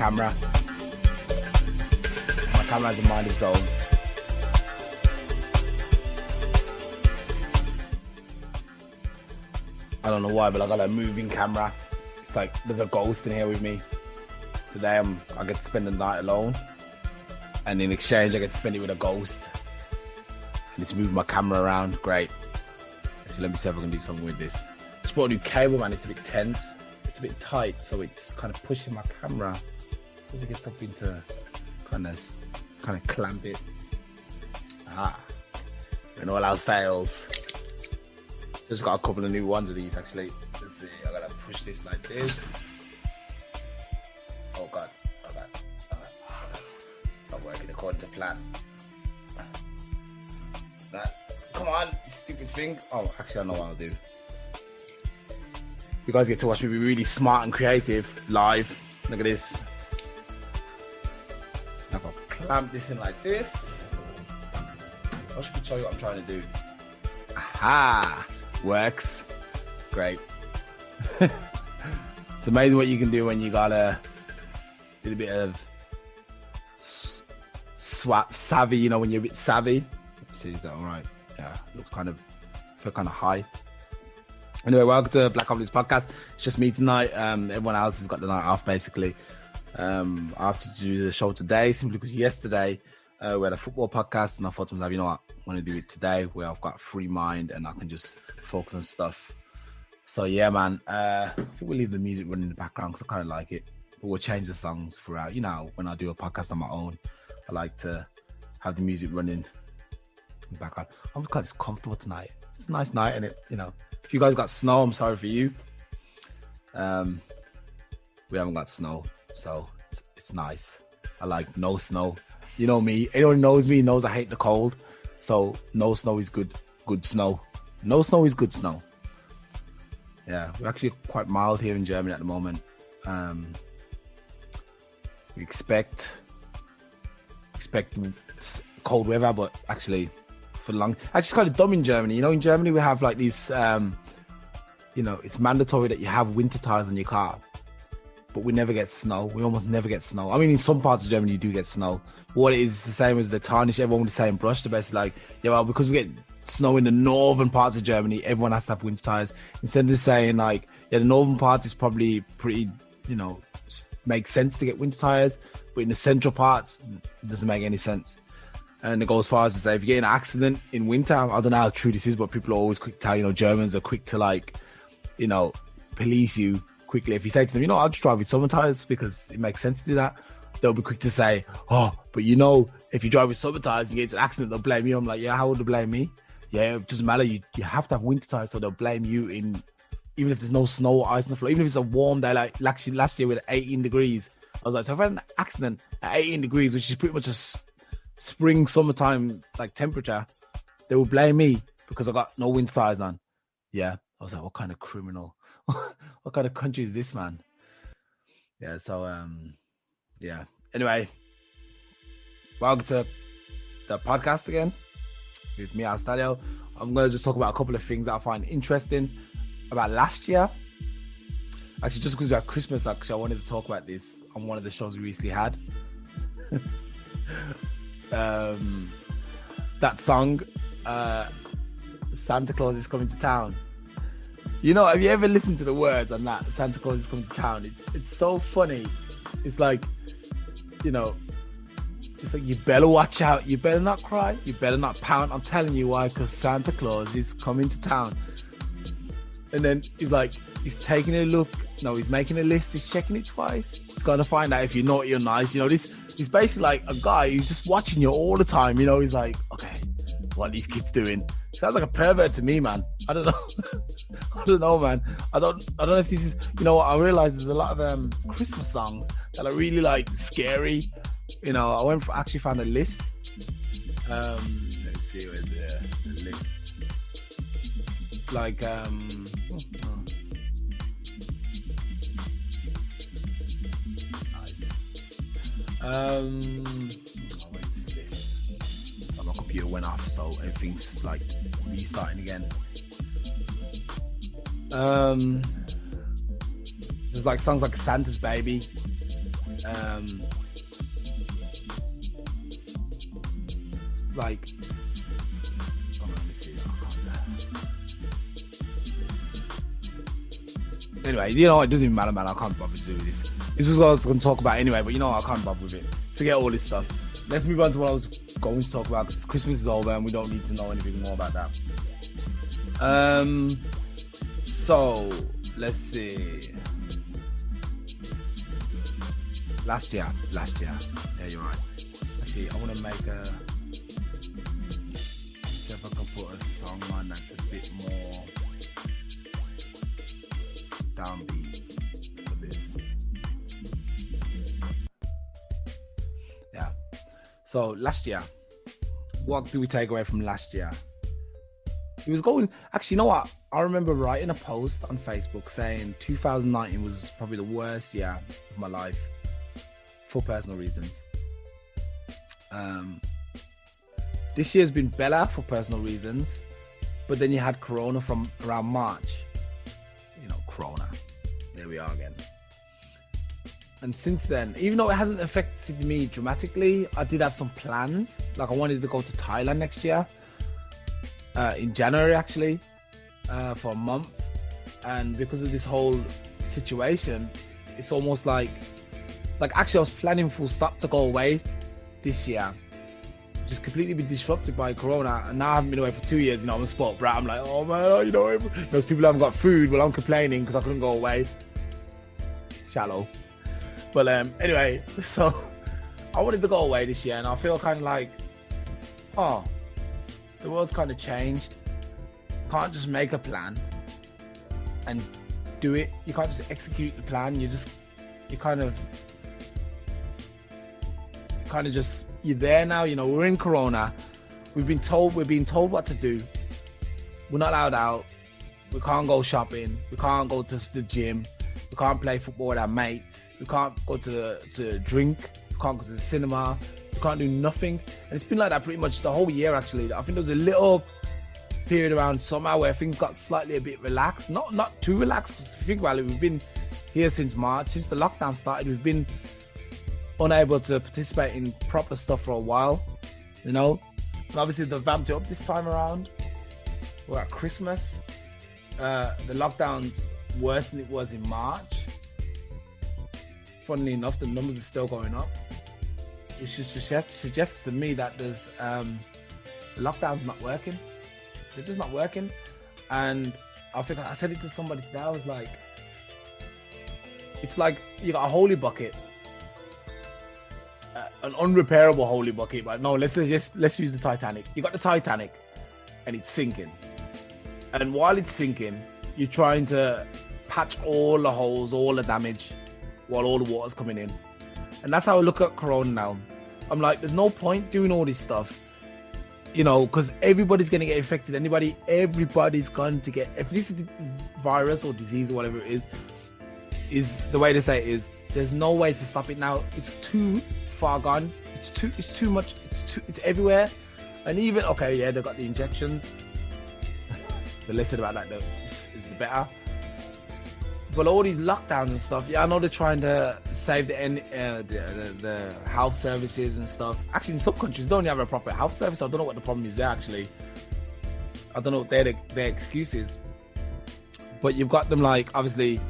camera. My camera has a mind of its own. I don't know why, but I got a moving camera. It's like there's a ghost in here with me. Today I get to spend the night alone, and in exchange I get to spend it with a ghost. And it's moving my camera around. Great. Actually, let me see if I can do something with this. Just bought a new cable, man. It's a bit tense. It's a bit tight, so it's kind of pushing my camera. Let me get something to kind of clamp it. When all else fails. Just got a couple of new ones of these actually. Let's see. I gotta push this like this. Oh god. It's not working according to plan. Come on, you stupid thing. Oh, actually, I know what I'll do. You guys get to watch me be really smart and creative live. Look at this. I've got to clamp this in like this. I should show you what I'm trying to do. Aha! Works. Great. It's amazing what you can do when you got a little bit of savvy, you know, when you're a bit savvy. Let's see, is that alright? Yeah, looks kind of, feel kind of high. Anyway, welcome to Blackopolypse podcast. It's just me tonight. Everyone else has got the night off basically. I have to do the show today simply because yesterday we had a football podcast, and I thought to myself, you know what, I want to do it today where I've got a free mind and I can just focus on stuff. So yeah, man, I think we'll leave the music running in the background because I kind of like it, but we'll change the songs throughout. You know, when I do a podcast on my own, I like to have the music running in the background. I'm kind of comfortable tonight. It's a nice night, and it, you know, if you guys got snow, I'm sorry for you. We haven't got snow, so it's nice. I like no snow. You know me. Anyone who knows me knows I hate the cold. So no snow is good snow. No snow is good snow. Yeah, we're actually quite mild here in Germany at the moment. We expect cold weather, but actually it's kind of dumb in Germany. You know, in Germany we have like these, you know, it's mandatory that you have winter tires on your car, but we never get snow. We almost never get snow. I mean, in some parts of Germany you do get snow. What it is the same as the tarnish everyone with the same brush. The best, like, yeah, well, because we get snow in the northern parts of Germany, everyone has to have winter tires. Instead of saying like, yeah, the northern part is probably pretty, you know, makes sense to get winter tires, but in the central parts it doesn't make any sense. And it goes as far as to say, if you get in an accident in winter, I don't know how true this is, but people are always quick to tell, you know, Germans are quick to, like, you know, police you quickly. If you say to them, you know, I'll just drive with summer tires because it makes sense to do that, they'll be quick to say, oh, but you know, if you drive with summer tires, you get into an accident, they'll blame you. I'm like, yeah, how would they blame me? Yeah, it doesn't matter. You have to have winter tires, so they'll blame you in, even if there's no snow or ice on the floor, even if it's a warm day, like actually last year with 18 degrees. I was like, so if I had an accident at 18 degrees, which is pretty much a spring, summertime, like temperature, they will blame me because I got no winter tires on. Yeah. I was like, what kind of criminal? What kind of country is this, man? Yeah. So, yeah. Anyway, welcome to the podcast again with me, Alstallio. I'm going to just talk about a couple of things that I find interesting about last year. Actually, just because we had Christmas, actually, I wanted to talk about this on one of the shows we recently had. That song, Santa Claus is coming to town. You know, have you ever listened to the words on that? Santa Claus is coming to town. It's so funny. It's like, you know, it's like, you better watch out. You better not cry. You better not pout. I'm telling you why, because Santa Claus is coming to town. And then he's like, he's taking a look. No, he's making a list. He's checking it twice. He's going to find out if you're naughty or nice. You know, this he's basically like a guy who's just watching you all the time. You know, he's like, okay, what are these kids doing? Sounds like a pervert to me, man. I don't know. I don't know, man. I don't know if this is, you know what, I realize there's a lot of Christmas songs that are really like scary. You know, I actually found a list. Let's see where's the list. Like nice. Where's this list? My computer went off, so everything's like restarting again. There's like songs like Santa's Baby, Like, oh, let me see. Anyway, you know, it doesn't even matter, man. I can't bother to do with this. This was what I was going to talk about anyway, but you know, I can't bother with it. Forget all this stuff. Let's move on to what I was going to talk about, because Christmas is over and we don't need to know anything more about that. So let's see. Last year. Yeah, you're right. Actually, I want to make a. See if I can put a song on that's a bit more downbeat for this. Yeah. So last year, what do we take away from last year? It was going. Actually, you know what? I remember writing a post on Facebook saying 2019 was probably the worst year of my life for personal reasons. This year's been better for personal reasons, but then you had Corona from around March. You know, Corona. There we are again. And since then, even though it hasn't affected me dramatically, I did have some plans. Like, I wanted to go to Thailand next year, in January actually, for a month. And because of this whole situation, it's almost like actually I was planning full stop to go away this year. Just completely been disrupted by Corona, and now I haven't been away for 2 years. You know, I'm a sport brat. I'm like, oh man, you know, those people haven't got food. Well, I'm complaining because I couldn't go away. Shallow. But anyway, so I wanted to go away this year, and I feel kind of like, oh, the world's kind of changed. You can't just make a plan and do it. You can't just execute the plan. You're there now. You know, we're in Corona. We're being told what to do. We're not allowed out. We can't go shopping. We can't go to the gym. We can't play football with our mates. We can't go to drink. We can't go to the cinema. We can't do nothing. And it's been like that pretty much the whole year, actually. I think there was a little period around summer where things got slightly a bit relaxed. Not too relaxed, because if you think about it, we've been here since March. Since the lockdown started, we've been unable to participate in proper stuff for a while, you know. And obviously they've vamped it up this time around. We're at Christmas. The lockdown's worse than it was in March. Funnily enough, the numbers are still going up, which suggests to me that there's the lockdown's not working. They're just not working. And I think I said it to somebody today. I was like, it's like you got a holy bucket, an unrepairable holy bucket. But no, let's use the Titanic. You got the Titanic, and it's sinking. And while it's sinking, you're trying to patch all the holes, all the damage, while all the water's coming in. And that's how I look at Corona now. I'm like, there's no point doing all this stuff, you know, because everybody's going to get infected. Everybody's going to get, if this is the virus or disease or whatever it is the way to say it is, there's no way to stop it now. It's too far gone. It's too much. It's everywhere. And even, okay, yeah, they've got the injections. The less said about that, though, is the better. But all these lockdowns and stuff, yeah, I know they're trying to save the health services and stuff. Actually, in some countries, they don't have a proper health service. I don't know what the problem is there, actually. I don't know what their excuse is. But you've got them like, obviously,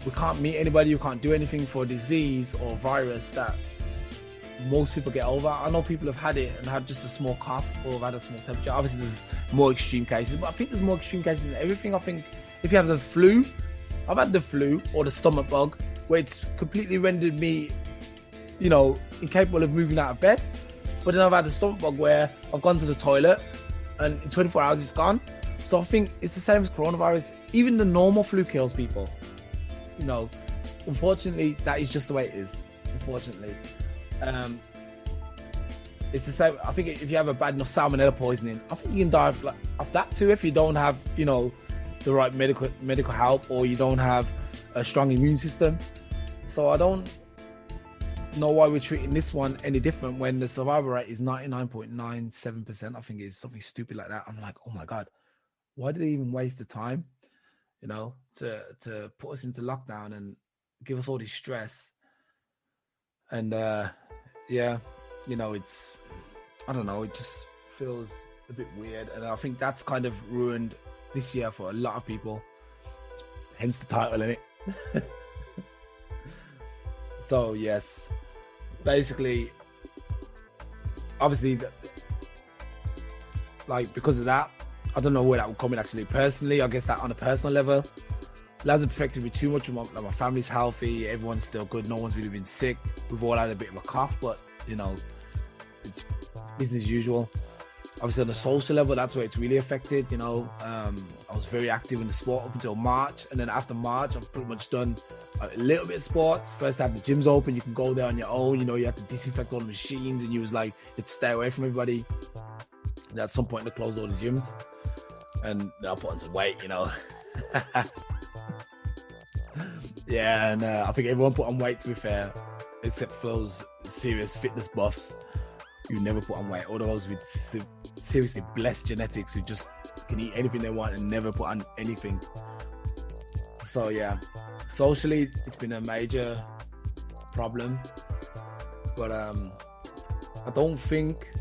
we can't meet anybody, we can't do anything for a disease or virus that most people get over. I know people have had it and had just a small cough or have had a small temperature. Obviously, there's more extreme cases, but I think there's more extreme cases than everything. I think if you have the flu, I've had the flu or the stomach bug, where it's completely rendered me, you know, incapable of moving out of bed. But then I've had the stomach bug where I've gone to the toilet and in 24 hours it's gone. So I think it's the same as coronavirus. Even the normal flu kills people. You know, unfortunately, that is just the way it is. Unfortunately. It's the same. I think if you have a bad enough salmonella poisoning, I think you can die of that too if you don't have, you know, the right medical help, or you don't have a strong immune system. So I don't know why we're treating this one any different when the survival rate is 99.97%. I think it's something stupid like that. I'm like, oh my God, why do they even waste the time, you know, to put us into lockdown and give us all this stress? And yeah, you know, it's, I don't know, it just feels a bit weird, and I think that's kind of ruined this year for a lot of people, hence the title, innit? So yes, basically, obviously, like, because of that, I don't know where that will come in actually. Personally, I guess that on a personal level, it hasn't affected me too much. My family's healthy, everyone's still good, no one's really been sick. We've all had a bit of a cough, but you know, it's business as usual. Obviously on the social level, that's where it's really affected. You know, I was very active in the sport up until March, and then after March, I've pretty much done a little bit of sports. First, I had the gyms open, you can go there on your own. You know, you have to disinfect all the machines, and you was like, you had to stay away from everybody. And at some point, they closed all the gyms, and I put on some weight. You know, yeah, and I think everyone put on weight, to be fair, except for those serious fitness buffs who never put on weight, or those with seriously blessed genetics who just can eat anything they want and never put on anything. So yeah, socially it's been a major problem, but I don't think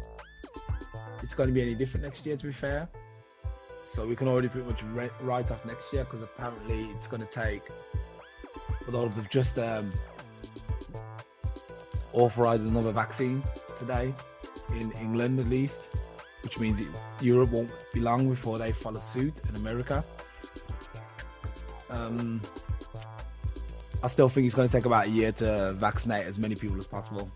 it's going to be any different next year, to be fair. So we can already pretty much write off next year, because apparently it's going to take, although they've just authorized another vaccine today in England, at least, which means Europe won't be long before they follow suit in America. I still think it's going to take about a year to vaccinate as many people as possible.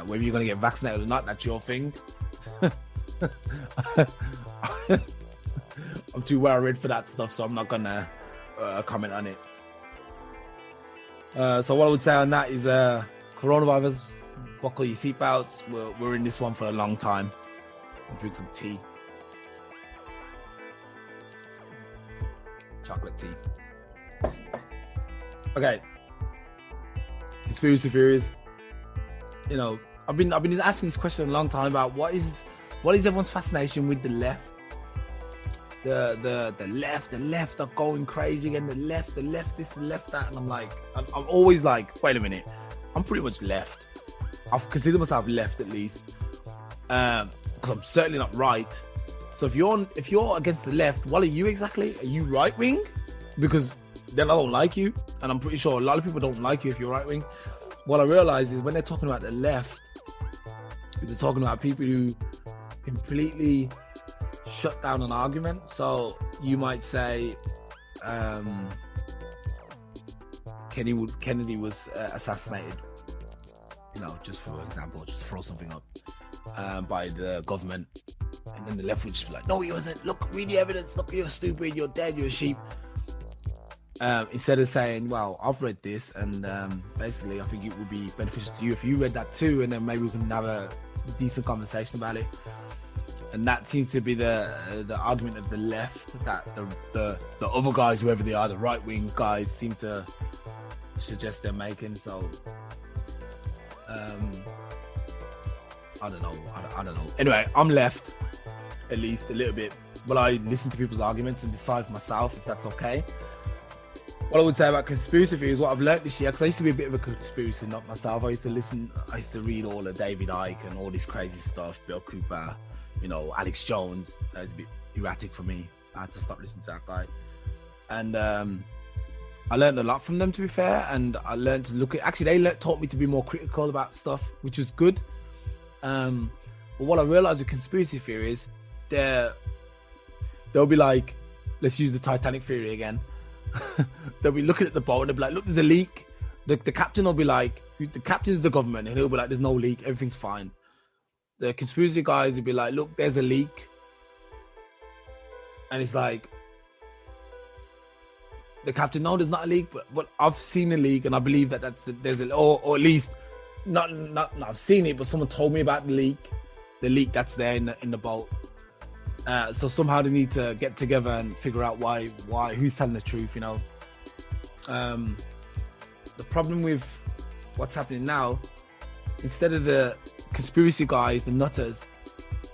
Whether you're going to get vaccinated or not, that's your thing. I'm too well read for that stuff, so I'm not going to comment on it. So what I would say on that is coronavirus, buckle your seatbelts. We're in this one for a long time. I'll drink some tea. Chocolate tea. Okay. Conspiracy theories. You know, I've been asking this question a long time about what is everyone's fascination with the left. The left are going crazy, and the left this, the left that, and I'm like, I'm always like, wait a minute, I'm pretty much left. I've considered myself left, at least, because I'm certainly not right. So if you're against the left, what are you exactly? Are you right wing? Because then I don't like you, and I'm pretty sure a lot of people don't like you if you're right wing. What I realize is when they're talking about the left, they're talking about people who completely shut down an argument. So you might say Kennedy was assassinated, you know, just for example, just throw something up, by the government, and then the left would just be like, no, he wasn't, look, read the evidence, look, you're stupid, you're dead, you're a sheep. Instead of saying, well, I've read this, and basically I think it would be beneficial to you if you read that too, and then maybe we can have a decent conversation about it. And that seems to be the argument of the left, that the other guys, whoever they are, the right-wing guys, seem to suggest they're making. So I don't know. Anyway, I'm left, at least a little bit, but I listen to people's arguments and decide for myself if that's okay. What I would say about conspiracy theories, what I've learned this year, because I used to be a bit of a conspiracy nut myself. I used to read all of David Icke and all this crazy stuff, Bill Cooper, you know, Alex Jones. That was a bit erratic for me. I had to stop listening to that guy. And I learned a lot from them, to be fair. And I learned to look at, actually, they taught me to be more critical about stuff, which was good. But what I realized with conspiracy theories, they'll be like, let's use the Titanic theory again. They'll be looking at the boat and they'll be like, look, there's a leak. The captain will be like, the captain's the government, and he'll be like, there's no leak, everything's fine. The conspiracy guys will be like, look, there's a leak. And it's like, the captain, no, there's not a leak, but I've seen a leak, and I believe that there's a, or at least not I've seen it, but someone told me about the leak that's there in the boat. So somehow they need to get together and figure out why who's telling the truth, you know. The problem with what's happening now, instead of the conspiracy guys, the nutters,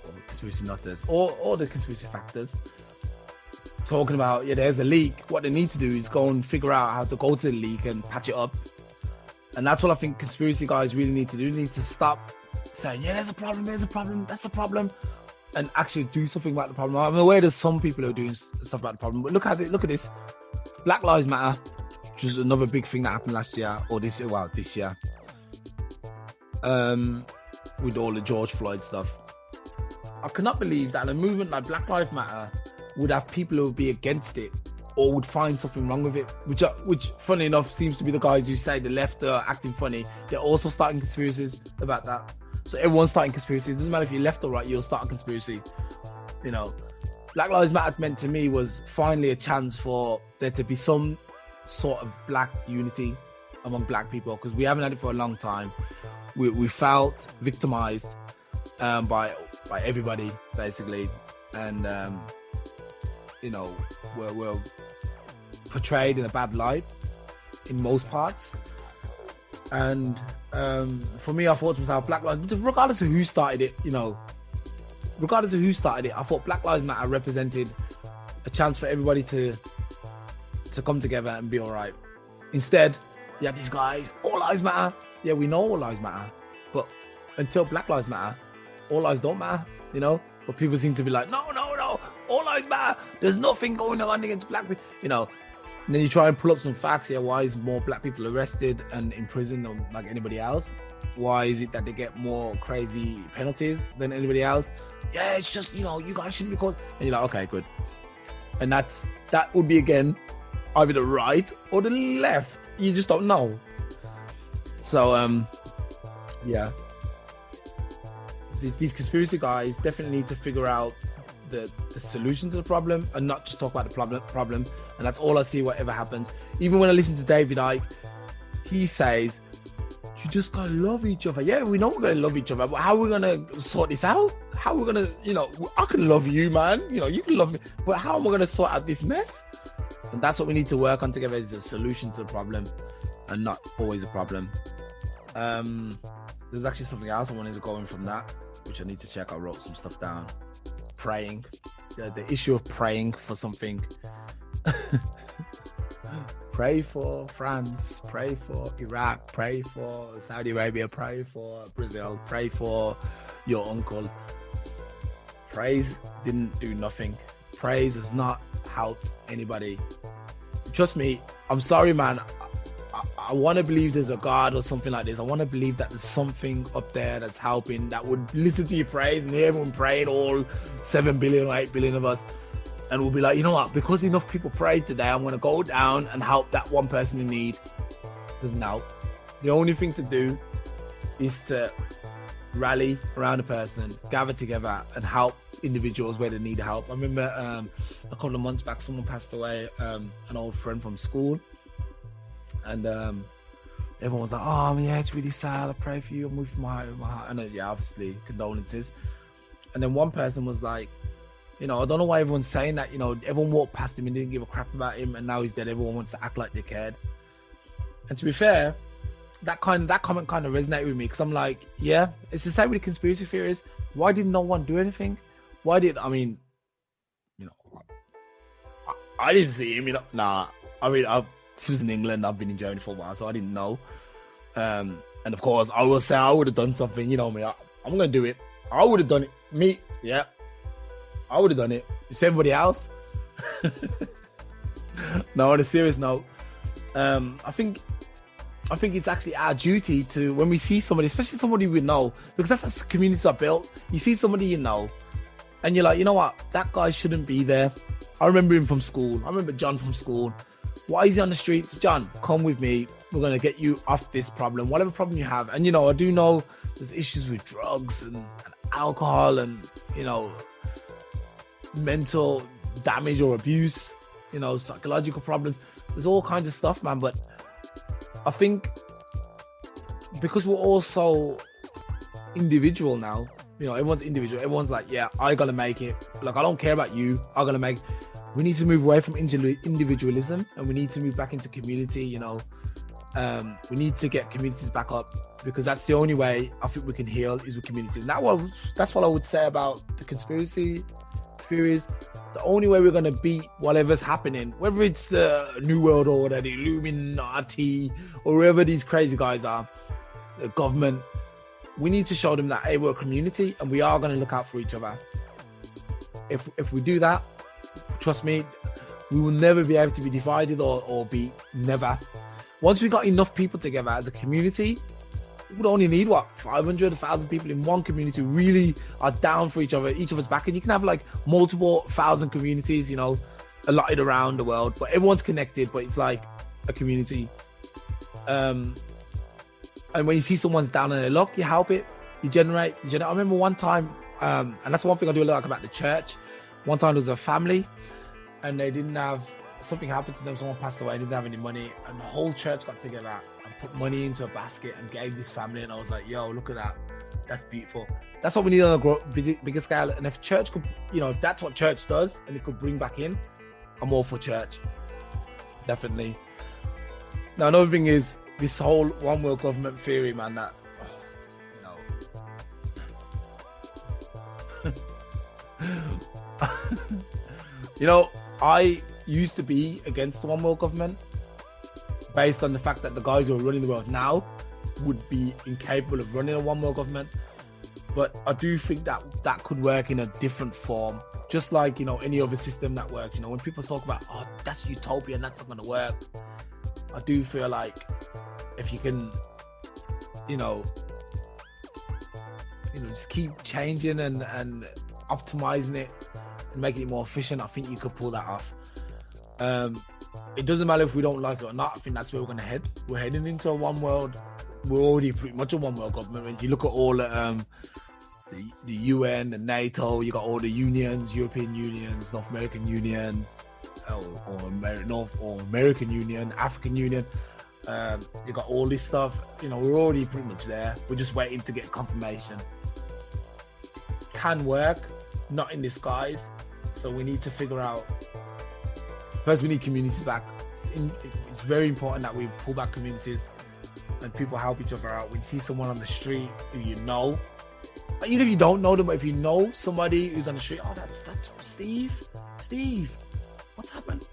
or the conspiracy nutters, or the conspiracy factors, talking about, yeah, there's a leak, what they need to do is go and figure out how to go to the leak and patch it up. And that's what I think conspiracy guys really need to do. They need to stop saying, yeah, there's a problem, that's a problem, and actually do something about the problem. I'm aware there's some people who are doing stuff about the problem, but look at this. Black Lives Matter, which is another big thing that happened last year, or this year, with all the George Floyd stuff. I cannot believe that a movement like Black Lives Matter would have people who would be against it or would find something wrong with it, which funny enough seems to be the guys who say the left are acting funny. They're also starting conspiracies about that. So everyone's starting conspiracies. It doesn't matter if you're left or right, you'll start a conspiracy. You know, Black Lives Matter meant to me was finally a chance for there to be some sort of black unity among black people, because we haven't had it for a long time. We felt victimized by everybody basically, and you know, we're portrayed in a bad light in most parts. And for me, I thought to myself, Black Lives, regardless of who started it, I thought Black Lives Matter represented a chance for everybody to come together and be all right. Instead, you had these guys, all lives matter. Yeah, we know all lives matter, but until Black Lives Matter, all lives don't matter, you know? But people seem to be like, no, all lives matter. There's nothing going on against black people, you know? And then you try and pull up some facts here. Why is more black people arrested and in prison than like anybody else? Why is it that they get more crazy penalties than anybody else? Yeah, it's just, you know, you guys shouldn't be caught. And you're like, okay, good. And that would be, again, either the right or the left. You just don't know. So, yeah. These conspiracy guys definitely need to figure out the solution to the problem and not just talk about the problem. And that's all I see whatever happens. Even when I listen to David Icke, he says, you just gotta love each other. Yeah, we know we're gonna love each other, but how are we gonna sort this out? How are we gonna, you know, I can love you, man. You know, you can love me, but how am I gonna sort out this mess? And that's what we need to work on together, is a solution to the problem and not always a problem. There's actually something else I wanted to go in from that, which I need to check. I wrote some stuff down. Praying, the issue of praying for something. Pray for France, pray for Iraq, pray for Saudi Arabia, pray for Brazil, pray for your uncle. Praise didn't do nothing. Praise has not helped anybody. Trust me, I'm sorry, man. I want to believe there's a God or something like this. I want to believe that there's something up there that's helping, that would listen to your praise and hear everyone praying, all 7 billion or 8 billion of us. And we'll be like, you know what? Because enough people prayed today, I'm going to go down and help that one person in need. Doesn't help. The only thing to do is to rally around a person, gather together and help individuals where they need help. I remember a couple of months back, someone passed away, an old friend from school. And everyone was like, oh, yeah, it's really sad. I pray for you. I'm with my heart. And yeah, obviously, condolences. And then one person was like, you know, I don't know why everyone's saying that. You know, everyone walked past him and didn't give a crap about him. And now he's dead. Everyone wants to act like they cared. And to be fair, that comment kind of resonated with me, because I'm like, yeah, it's the same with conspiracy theories. Why did no one do anything? I mean, you know, I didn't see him, you know. Nah, I mean, he was in England. I've been in Germany for a while, so I didn't know. And of course, I will say I would have done something. You know me, I'm going to do it. I would have done it. Me, yeah. I would have done it. It's everybody else. No, on a serious note, I think it's actually our duty to, when we see somebody, especially somebody we know, because that's how communities are built. You see somebody you know, and you're like, you know what? That guy shouldn't be there. I remember him from school. I remember John from school. Why is he on the streets? John, come with me. We're going to get you off this problem, whatever problem you have. And, you know, I do know there's issues with drugs and alcohol and, you know, mental damage or abuse, you know, psychological problems. There's all kinds of stuff, man. But I think because we're all so individual now, you know, everyone's individual. Everyone's like, yeah, I got to make it. Like, I don't care about you. I got to make it. We need to move away from individualism, and we need to move back into community, you know. We need to get communities back up, because that's the only way I think we can heal, is with community. And that's what I would say about the conspiracy theories. The only way we're going to beat whatever's happening, whether it's the New World Order, the Illuminati, or wherever these crazy guys are, the government, we need to show them that, hey, we're a community and we are going to look out for each other. If we do that, trust me, we will never be able to be divided or be never. Once we got enough people together as a community, we would only need 500, 1,000 people in one community who really are down for each other's back. And you can have like multiple thousand communities, allotted around the world, but everyone's connected, but it's like a community. And when you see someone's down on their luck, you help it, you generate. I remember one time, and that's one thing I do like about the church. One time there was a family and they didn't have, something happened to them, someone passed away, didn't have any money, and the whole church got together and put money into a basket and gave this family. And I was like, yo, look at that. That's beautiful. That's what we need on a bigger scale. And if church could, if that's what church does and it could bring back in, I'm all for church. Definitely. Now, another thing is this whole one world government theory, man, that, I used to be against the one world government based on the fact that the guys who are running the world now would be incapable of running a one world government. But I do think that could work in a different form, just like, any other system that works. When people talk about, oh, that's utopia and that's not going to work, I do feel like if you can, just keep changing and optimizing it and making it more efficient, I think you could pull that off. It doesn't matter if we don't like it or not. I think that's where we're going to head. We're heading into a one world. We're already pretty much a one world government. When you look at all the UN, the NATO, you got all the unions, European unions, North American Union, or American Union, African Union. You got all this stuff. We're already pretty much there. We're just waiting to get confirmation. Can work, not in disguise. So we need to figure out. First, we need communities back. It's very important that we pull back communities and people help each other out. When you see someone on the street who even if you don't know them, but if you know somebody who's on the street, oh, that's Steve, what's happened?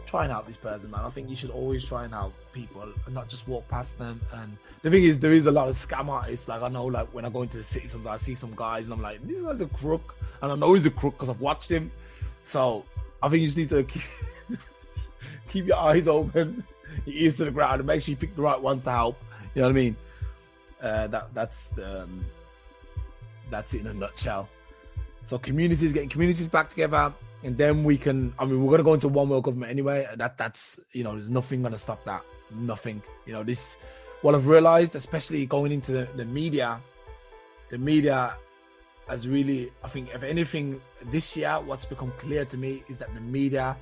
Try and help this person, man. I think you should always try and help people and not just walk past them. And the thing is, there is a lot of scam artists. Like, I know, like, when I go into the city, sometimes I see some guys and I'm like, this guy's a crook. And I know he's a crook because I've watched him. So I think you just need to keep your eyes open, your ears to the ground, and make sure you pick the right ones to help. You know what I mean? That's it in a nutshell. So getting communities back together, and then we can. I mean, we're gonna go into one world government anyway. That's there's nothing gonna stop that. Nothing. This. What I've realized, especially going into the media, has really. I think, if anything, this year, what's become clear to me is that the media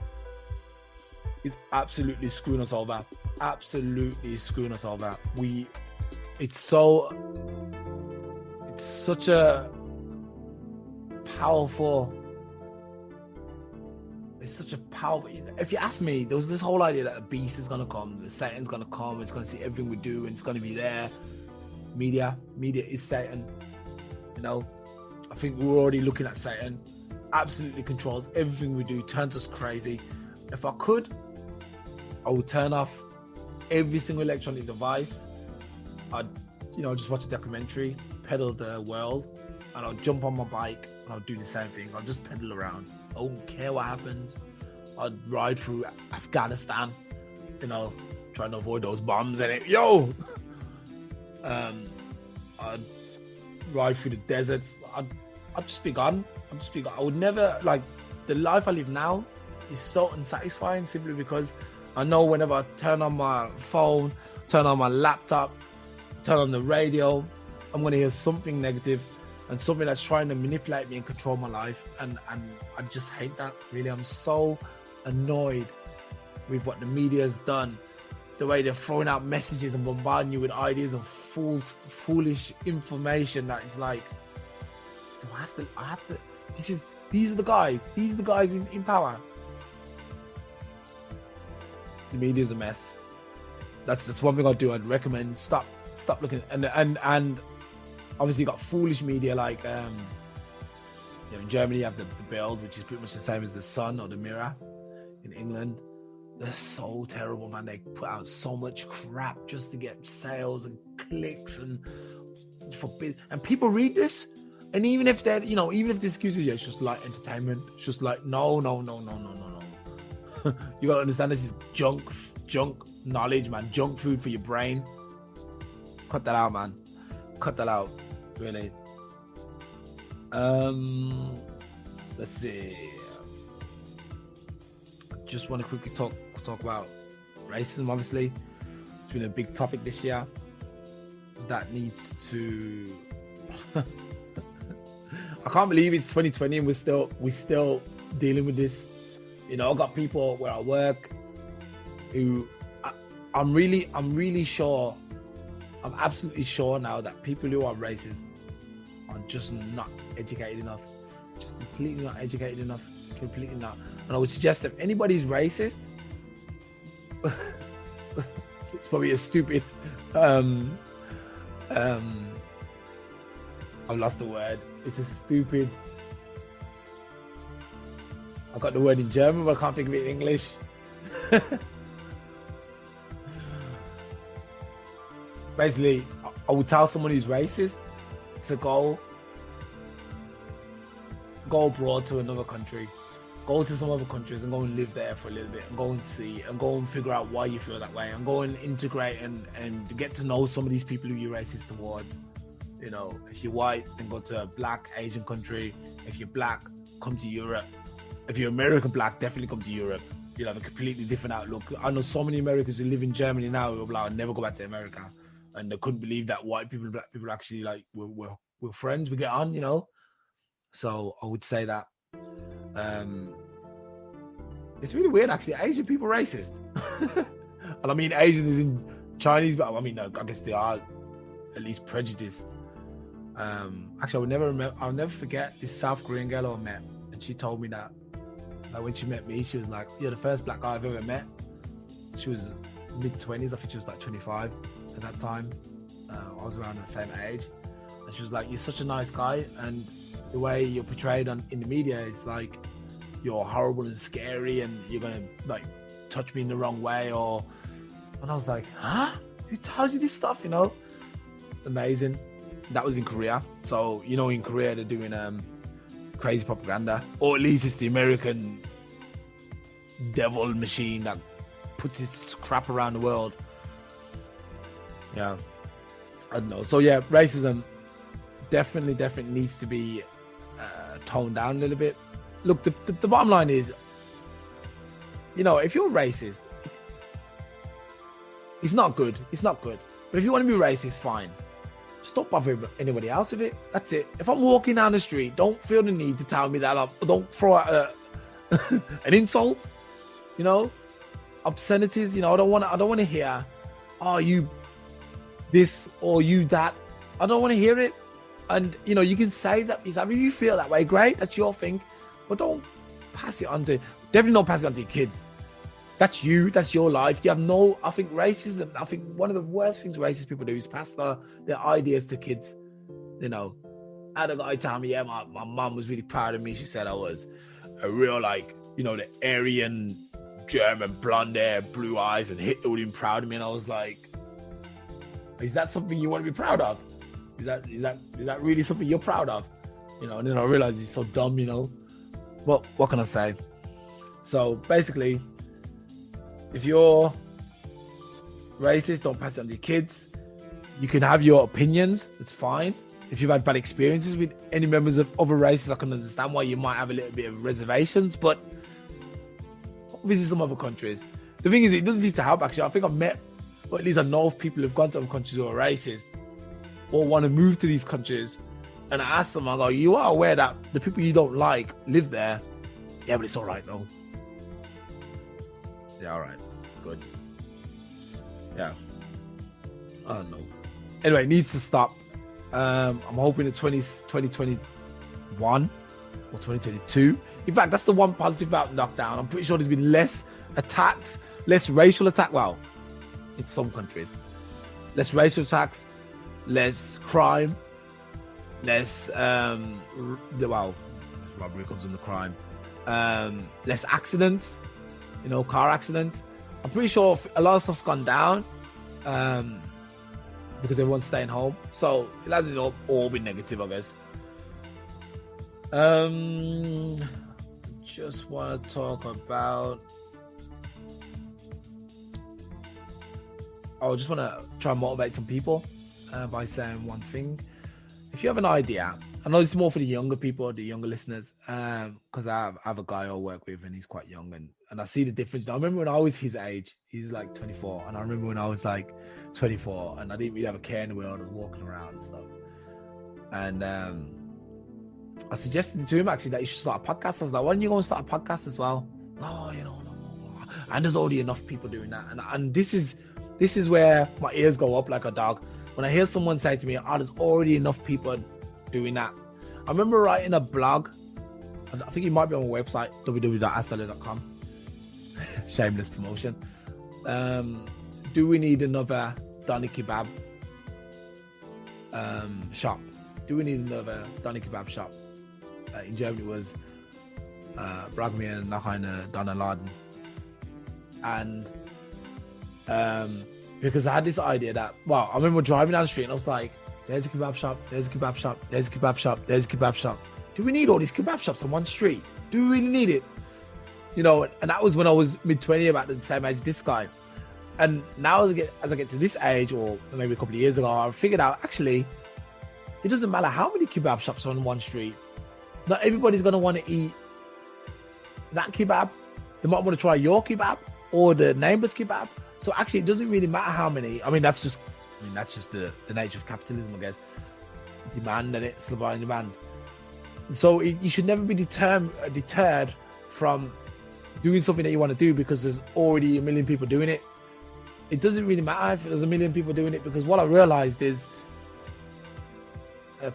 is absolutely screwing us over. Absolutely screwing us over. It's such a powerful. It's such a powerful. If you ask me, there was this whole idea that a beast is gonna come, the Satan's gonna come, it's gonna see everything we do, and it's gonna be there. Media is Satan. I think we're already looking at Satan. Absolutely controls everything we do, turns us crazy. If I could, I would turn off every single electronic device. I'd, just watch a documentary, pedal the world, and I'll jump on my bike and I'll do the same thing. I'll just pedal around. I don't care what happens. I'd ride through Afghanistan, trying to avoid those bombs in it. I'd ride through the deserts. I'd just be gone. I would never, the life I live now is so unsatisfying simply because I know whenever I turn on my phone, turn on my laptop, turn on the radio, I'm going to hear something negative and something that's trying to manipulate me and control my life. And I just hate that, really. I'm so annoyed with what the media has done. The way they're throwing out messages and bombarding you with ideas of foolish information that is like, do I have to, these are the guys in power. The media is a mess. That's one thing I'd do. I'd recommend stop looking and obviously you got foolish media like You know, in Germany, you have the build, which is pretty much the same as the sun or the mirror. In England, they're so terrible, man. They put out so much crap just to get sales and clicks and and people read this. And even if they're, you know, even if the excuse is, yeah, it's just like entertainment, it's just like, no. You gotta understand this is junk knowledge, man. Junk food for your brain. Cut that out, man. Cut that out, really. Let's see. I just want to quickly talk about racism. Obviously, it's been a big topic this year that needs to. I can't believe it's 2020 and we're still dealing with this. You know, I've got people where I work who I'm really sure, I'm absolutely sure now that people who are racist are just not educated enough. Just completely not educated enough. Completely not. And I would suggest if anybody's racist, it's probably a stupid I've lost the word. It's a stupid. I got the word in German, but I can't think of it in English. Basically, I would tell someone who's racist to go abroad to another country. Go to some other countries and go and live there for a little bit and go and see and go and figure out why you feel that way and go and integrate and get to know some of these people who you're racist towards. You know, if you're white, then go to a black Asian country. If you're black, come to Europe. If you're American black, definitely come to Europe. You'll have a completely different outlook. I know so many Americans who live in Germany now who are like, I'll never go back to America. And they couldn't believe that white people and black people actually like we're friends, we get on, you know. So I would say that it's really weird actually. Asian people are racist. And I mean Asian is in Chinese, but I mean I guess they are at least prejudiced. Actually I'll never forget this South Korean girl I met, and she told me that like when she met me, she was like, you're the first black guy I've ever met. She was mid-20s, I think she was like 25 at that time. I was around the same age, and she was like, you're such a nice guy, and the way you're portrayed in the media is like you're horrible and scary and you're gonna like touch me in the wrong way. And I was like, huh? Who tells you this stuff, you know? Amazing. That was in Korea. So, you know, in Korea they're doing crazy propaganda, or at least it's the American devil machine that puts its crap around the world. Yeah, I don't know. So yeah, racism definitely needs to be toned down a little bit. Look, the bottom line is, you know, if you're racist, it's not good. It's not good. But if you want to be racist, fine. Just don't bother anybody else with it. That's it. If I'm walking down the street, don't feel the need to tell me that. Don't throw out an insult. You know, obscenities. You know, I don't want to hear, oh, you this or you that. I don't want to hear it. And you know, you can say that if you feel that way, great. That's your thing. But don't pass it on to. Definitely don't pass it on to your kids. That's you. That's your life. You have no. I think racism. I think one of the worst things racist people do is pass their ideas to kids. You know, I had a guy tell me, yeah, my mom was really proud of me. She said I was a real, like, you know, the Aryan German, blonde hair, blue eyes, and Hitler would be proud of me. And I was like, is that something you want to be proud of? Is that really something you're proud of? You know, and then I realized he's so dumb, you know. But what can I say? So basically, if you're racist, don't pass it on to your kids. You can have your opinions, it's fine. If you've had bad experiences with any members of other races, I can understand why you might have a little bit of reservations, but visit some other countries. The thing is, it doesn't seem to help actually. I think I've met, or at least I know of people who've gone to other countries who are racist or want to move to these countries, and I ask them, I go, you are aware that the people you don't like live there? Yeah, but it's all right though. Yeah, all right, good. Yeah, I don't know. Anyway, it needs to stop. I'm hoping that 2021 or 2022. In fact, that's the one positive about lockdown. I'm pretty sure there's been less attacks, less racial attack. Well, in some countries, less racial attacks, less crime, less robbery comes under crime. Less accidents, car accidents. I'm pretty sure a lot of stuff's gone down because everyone's staying home. So it hasn't all been negative, I guess. Just want to talk about. I just want to try and motivate some people by saying one thing. If you have an idea, I know it's more for the younger people, the younger listeners, because I have a guy I work with and he's quite young, and I see the difference. I remember when I was his age, he's like 24, and I remember when I was like 24 and I didn't really have a care in the world. I was walking around and stuff. And I suggested to him actually that he should start a podcast. I was like, why don't you go and start a podcast as well? No, no. And there's already enough people doing that. And this is where my ears go up like a dog. When I hear someone say to me, there's already enough people doing that. I remember writing a blog. I think it might be on my website, www.alstallio.com. Shameless promotion. Do we need another Doner Kebab shop? Do we need another Doner Kebab shop? In Germany it was Brag mir nach einer Donnerladen. And because I had this idea that, I remember driving down the street and I was like, there's a kebab shop, there's a kebab shop, there's a kebab shop, there's a kebab shop. Do we need all these kebab shops on one street? Do we really need it? And that was when I was mid-20, about the same age as this guy. And now as I get to this age, or maybe a couple of years ago, I figured out, actually, it doesn't matter how many kebab shops are on one street. Not everybody's going to want to eat that kebab. They might want to try your kebab or the neighbor's kebab. So actually, it doesn't really matter how many. That's just the nature of capitalism, I guess. Demand, and it's supply and demand. So you should never be deterred from doing something that you want to do because there's already a million people doing it. It doesn't really matter if there's a million people doing it, because what I realized is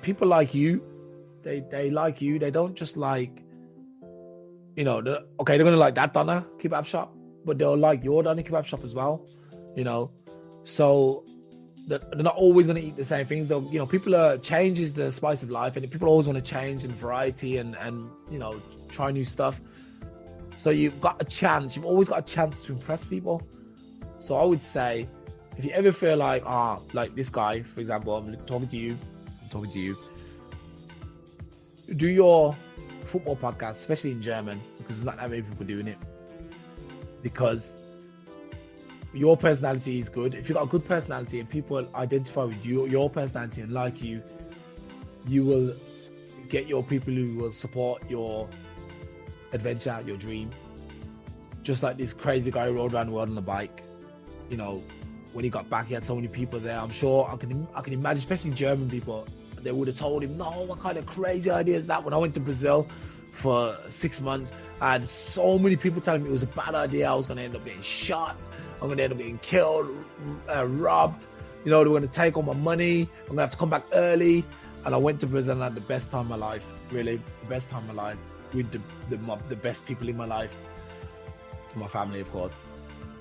people like you. They like you. They don't just like, they're going to like that Doner Kebab shop, but they'll like your Doner Kebab shop as well, So they're not always going to eat the same things. They'll, change is the spice of life, and people always want to change and variety and try new stuff. So you've always got a chance to impress people. So I would say, if you ever feel like this guy, for example, I'm talking to you, do your football podcast, especially in German, because there's not that many people doing it. Because your personality is good. If you've got a good personality and people identify with your personality and like you, you will get your people who will support your adventure, your dream. Just like this crazy guy who rode around the world on a bike. When he got back, he had so many people there. I'm sure I can imagine, especially German people, they would have told him, no, what kind of crazy idea is that? When I went to Brazil for 6 months, I had so many people telling me it was a bad idea. I was going to end up getting shot. I'm going to end up getting killed, robbed. They were going to take all my money. I'm going to have to come back early. And I went to Brazil and had the best time of my life. Really, the best time of my life. With the best people in my life. To my family, of course.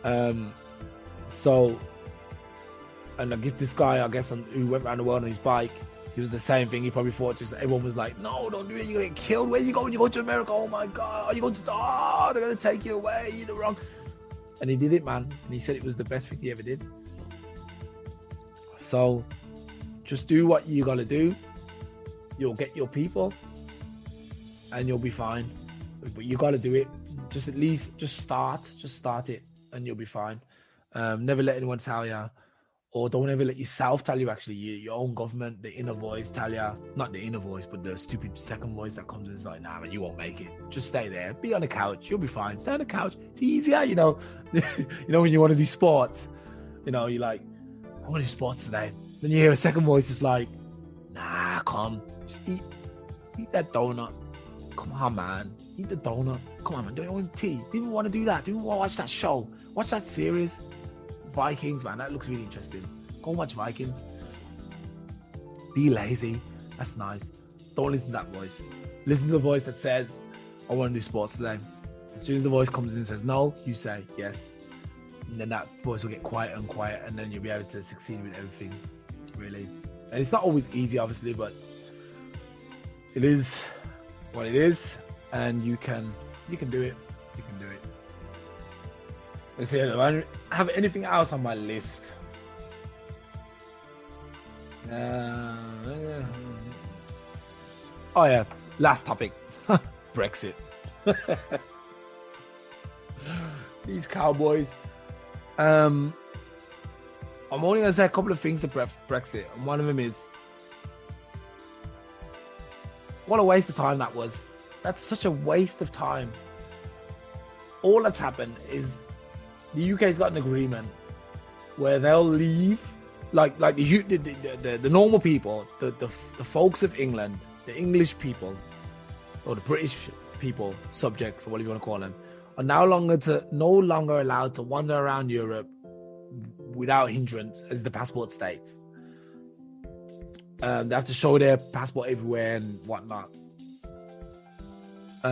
And I guess this guy, who went around the world on his bike, he was the same thing. He probably thought everyone was like, no, don't do it. You're going to get killed. Where are you going? You go to America. Oh my God. Are you going to die? They're going to take you away. You're wrong. And he did it, man. And he said it was the best thing he ever did. So just do what you got to do. You'll get your people and you'll be fine. But you got to do it. Just start it and you'll be fine. Never let anyone tell you. Or don't ever let yourself tell you, actually, your own government, the inner voice tell you, not the inner voice, but the stupid second voice that comes in is like, nah, man, you won't make it. Just stay there. Be on the couch. You'll be fine. Stay on the couch. It's easier, when you want to do sports, you're like, I want to do sports today. Then you hear a second voice, it's like, nah, come. Just eat that donut. Come on, man. Eat the donut. Come on, man. Don't you want tea? Do you even want to do that? Do you want to watch that show? Watch that series? Vikings, man, that looks really interesting. Go and watch Vikings. Be lazy. That's nice. Don't listen to that voice. Listen to the voice that says, I want to do sports today. As soon as the voice comes in and says no, you say yes. And then that voice will get quiet, and then you'll be able to succeed with everything, really. And it's not always easy, obviously, but it is what it is, and you can do it. You can do it. Let's see. Do I have anything else on my list? Oh yeah, last topic. Brexit. These Cowboys. I'm only gonna say a couple of things to Brexit, and one of them is, what a waste of time that was. That's such a waste of time. All that's happened is the UK's got an agreement where they'll leave, like the normal people, the folks of England, the English people, or the British people, subjects, or whatever you want to call them, are no longer allowed to wander around Europe without hindrance, as the passport states. They have to show their passport everywhere and whatnot.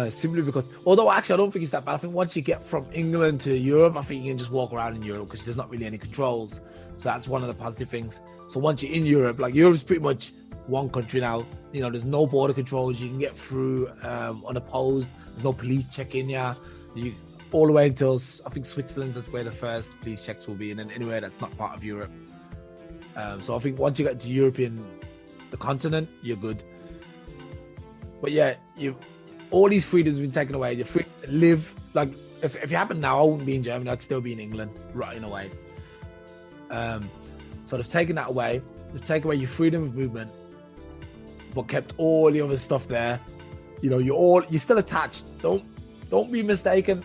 Simply because, although actually I don't think it's that bad. I think once you get from England to Europe, I think you can just walk around in Europe because there's not really any controls. So that's one of the positive things. So once you're in Europe, like Europe's pretty much one country now. You know, there's no border controls. You can get through unopposed. There's no police checking you all the way until I think Switzerland's, that's where the first police checks will be, and then anywhere that's not part of Europe. So I think once you get to the continent, you're good. But yeah, all these freedoms have been taken away. You're free to live. Like if it happened now, I wouldn't be in Germany. I'd still be in England, rotting away. So they've taken that away. They've taken away your freedom of movement, but kept all the other stuff there. You know, you're still attached. Don't be mistaken.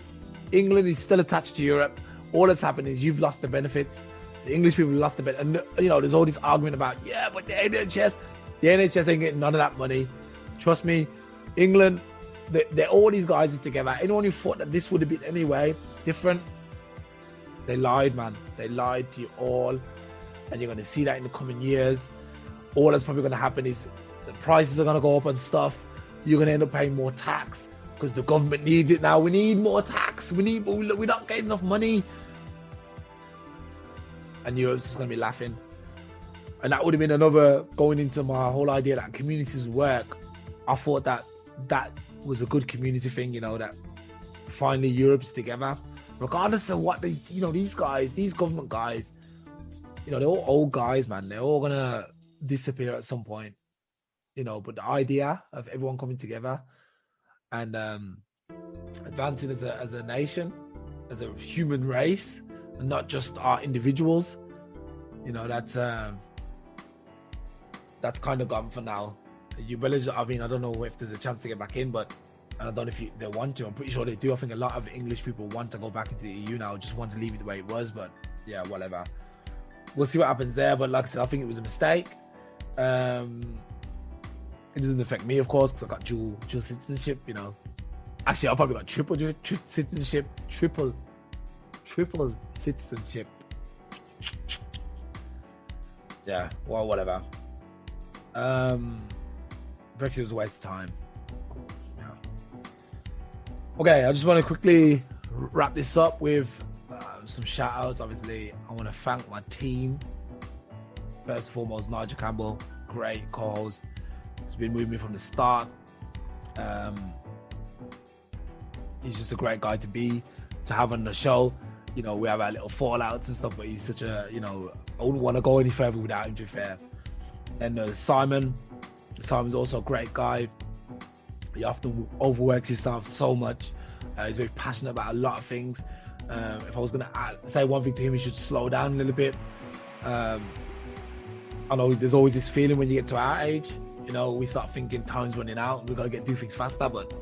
England is still attached to Europe. All that's happened is you've lost the benefits. The English people lost the benefits. And you know, there's all this argument about, yeah, but the NHS ain't getting none of that money. Trust me, England, all these guys are together. Anyone who thought that this would have been anyway different, they lied, man. They lied to you all, and you're going to see that in the coming years. All that's probably going to happen is the prices are going to go up and stuff. You're going to end up paying more tax because the government needs it now. We need more tax. We're not getting enough money, and Europe's just going to be laughing. And that would have been another, going into my whole idea that communities work. I thought that was a good community thing, you know, that finally Europe's together, regardless of what these guys, these government guys, you know, they're all old guys, man. They're all gonna disappear at some point, you know. But the idea of everyone coming together and advancing as a nation, as a human race, and not just our individuals, you know, that's kind of gone for now. I mean, I don't know if there's a chance to get back in, but I don't know if they want to. I'm pretty sure they do. I think a lot of English people want to go back into the EU now, just want to leave it the way it was. But yeah, whatever. We'll see what happens there. But like I said, I think it was a mistake. It doesn't affect me, of course, because I got dual citizenship. You know, actually, I probably got triple citizenship. Yeah, well, whatever. Brexit was a waste of time. Yeah. Okay, I just want to quickly wrap this up with some shout outs. Obviously, I want to thank my team. First and foremost, Nigel Campbell, great co-host. He's been with me from the start. He's just a great guy to have on the show. You know, we have our little fallouts and stuff, but he's such a, you know, I wouldn't want to go any further without him, to be fair. And Simon's also a great guy. He often overworks himself so much. He's very passionate about a lot of things. If I was going to say one thing to him, he should slow down a little bit. I know there's always this feeling when you get to our age, you know, we start thinking time's running out and we've got to do things faster, but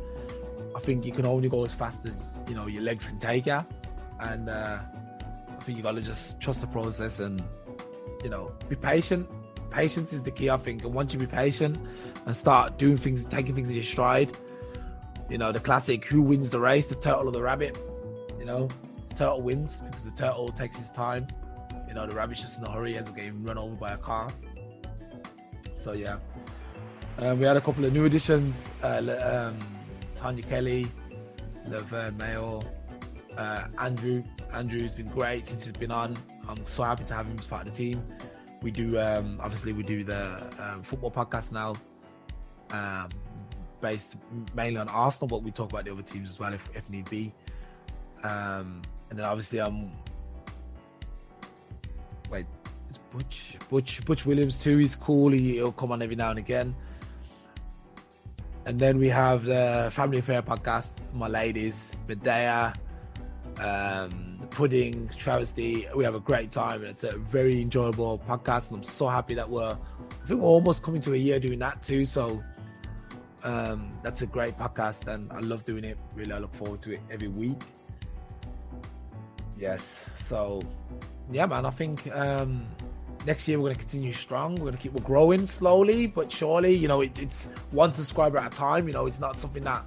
I think you can only go as fast as, you know, your legs can take you. And I think you got to just trust the process and, you know, be patient. Patience is the key, I think. And once you be patient and start doing things, taking things in your stride, you know, the classic, who wins the race, the turtle or the rabbit? You know, the turtle wins because the turtle takes his time. You know, the rabbit's just in a hurry, ends up getting run over by a car. So yeah, we had a couple of new additions. Tanya Kelly, Laverne Mayo, Andrew's been great since he's been on. I'm so happy to have him as part of the team. We do obviously we do the football podcast now. based mainly on Arsenal, but we talk about the other teams as well if need be. And then obviously it's Butch Williams too. He's cool. He'll come on every now and again. And then we have the Family Affair podcast, my ladies, Medea, Pudding, Travesty. We have a great time. It's a very enjoyable podcast, and I'm so happy that I think we're almost coming to a year doing that too. So that's a great podcast, and I love doing it. Really, I look forward to it every week. Yes. So yeah, man, I think next year we're going to continue strong. We're growing slowly but surely. You know, it's one subscriber at a time. You know, it's not something that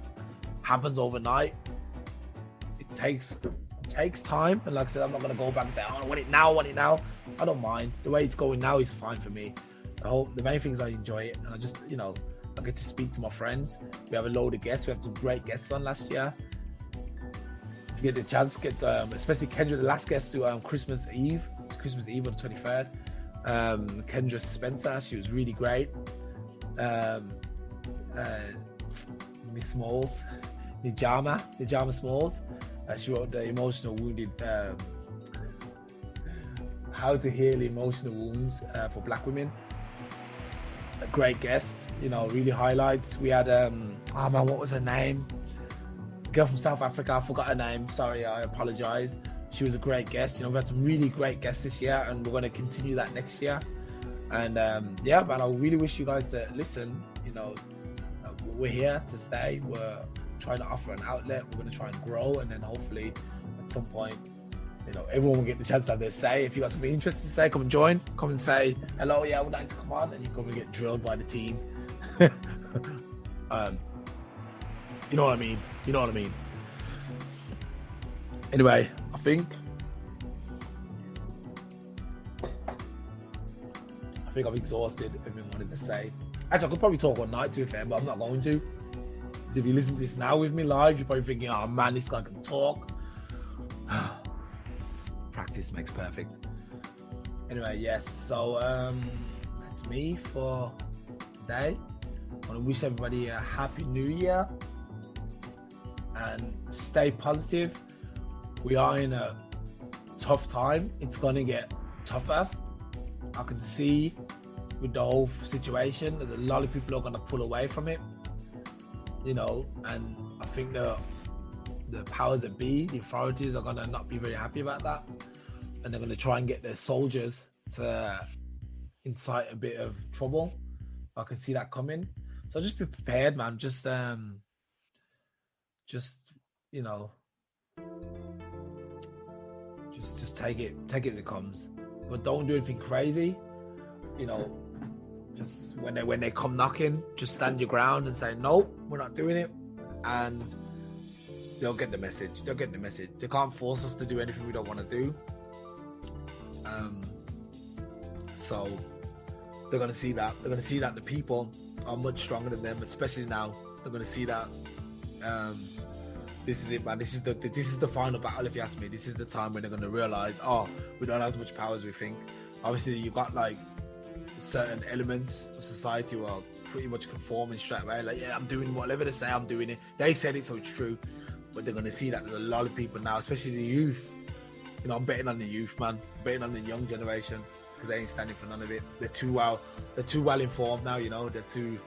happens overnight. It takes time. And like I said, I'm not going to go back and say, I want it now. I don't mind. The way it's going now is fine for me. The main thing is I enjoy it. And I just, you know, I get to speak to my friends. We have a load of guests. We have some great guests on last year. If you get the chance, especially Kendra, the last guest to Christmas Eve. It's Christmas Eve on the 23rd. Kendra Spencer, she was really great. Miss Smalls, Nijama Smalls, she wrote the emotional wounded, how to heal emotional wounds for Black women. A great guest, you know, really highlights. We had what was her name? Girl from South Africa, I forgot her name. Sorry, I apologize. She was a great guest. You know, we had some really great guests this year, and we're going to continue that next year. And yeah, man, I really wish you guys to listen. You know, we're here to stay. We're trying to offer an outlet. We're going to try and grow, and then hopefully at some point, you know, everyone will get the chance to have their say. If you got something interesting to say, come and join. Come and say hello. Yeah, I would like to come on, and you come and get drilled by the team. You know what I mean? Anyway, I think I've exhausted everything I wanted to say. Actually, I could probably talk all night to FM, but I'm not going to. Because if you listen to this now with me live, you're probably thinking, oh man, this guy can talk. Practice makes perfect. Anyway, yes, so that's me for today. I want to wish everybody a happy new year and stay positive. We are in a tough time. It's going to get tougher. I can see with the whole situation, there's a lot of people who are going to pull away from it, you know, and I think the powers that be, the authorities are going to not be very happy about that. And they're going to try and get their soldiers to incite a bit of trouble. I can see that coming. So just be prepared, man. Just you know, just take it as it comes, but don't do anything crazy. You know, just when they come knocking, just stand your ground and say no, we're not doing it, and they'll get the message. They can't force us to do anything we don't want to do. So they're gonna see that. The people are much stronger than them, especially now. They're gonna see that. This is it, man. This is the final battle, if you ask me. This is the time when they're gonna realize, oh, we don't have as much power as we think. Obviously, you've got like certain elements of society who are pretty much conforming straight away. Like, yeah, I'm doing whatever they say, I'm doing it. They said it, so it's true. But they're gonna see that there's a lot of people now, especially the youth. You know, I'm betting on the youth, man. I'm betting on the young generation because they ain't standing for none of it. They're too well informed now. You know, they're too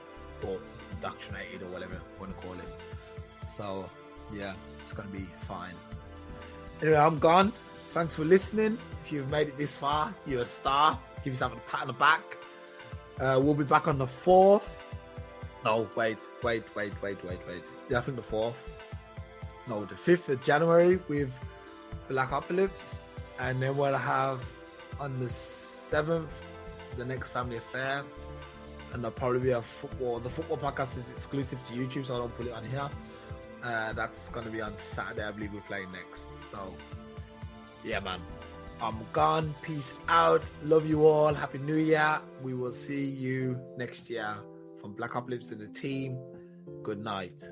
indoctrinated or whatever you want to call it. So yeah, it's gonna be fine. Anyway, I'm gone. Thanks for listening. If you've made it this far, you're a star. Give yourself a pat on the back. We'll be back on the 4th. No, wait. Yeah, I think the 4th. No, the 5th of January with Blackopolypse, and then we'll have on the 7th the next Family Affair, and there'll probably be a football. The football podcast is exclusive to YouTube, so I don't put it on here. That's going to be on Saturday, I believe we're playing next. So yeah, man, I'm gone. Peace out. Love you all. Happy New Year. We will see you next year. From Blackopolypse and the team, good night.